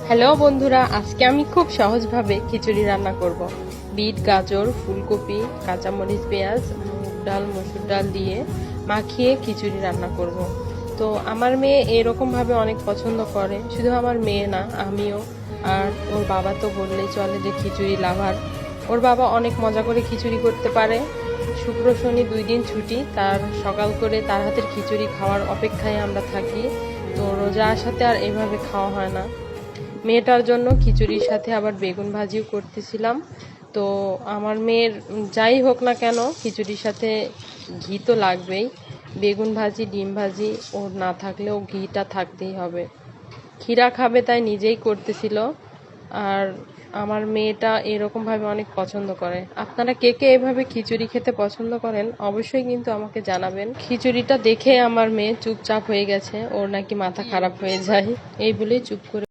Hello বন্ধুরা, আজকে আমি খুব সহজভাবে খিচুড়ি রান্না করব। বিট, গাজর, ফুলকপি, কাঁচামরিচ, পেঁয়াজ, মুগ ডাল, মসুর ডাল দিয়ে মাখিয়ে খিচুড়ি রান্না করব। তো আমার মেয়ে এরকম ভাবে অনেক পছন্দ করে, শুধু আমার মেয়ে না, আমিও। আর ওর বাবা তো বললেই চলে যে খিচুড়ি লাভার। ওর বাবা অনেক মজা করে খিচুড়ি করতে পারে। শুক্র শনি 2 দিন ছুটি, তার সকাল করে তার হাতের খিচুড়ি খাওয়ার অপেক্ষায় আমরা থাকি। তো রোজা আসাতে আর এভাবে খাওয়া হয় না। মেয়েটার জন্য খিচুড়ির সাথে আবার বেগুন ভাজিও করতেছিলাম। তো আমার মেয়ের যাই হোক না কেন খিচুড়ির সাথে ঘি তো লাগবেই। বেগুন ভাজি, ডিম ভাজি ওর না থাকলেও ঘিটা থাকতেই হবে। ক্ষীরা খাবে তাই নিজেই করতেছিল। আর আমার মেয়েটা এরকমভাবে অনেক পছন্দ করে। আপনারা কে কে এভাবে খিচুড়ি খেতে পছন্দ করেন অবশ্যই কিন্তু আমাকে জানাবেন। খিচুড়িটা দেখে আমার মেয়ে চুপচাপ হয়ে গেছে, ওর নাকি মাথা খারাপ হয়ে যায়, এই বলেই চুপ করে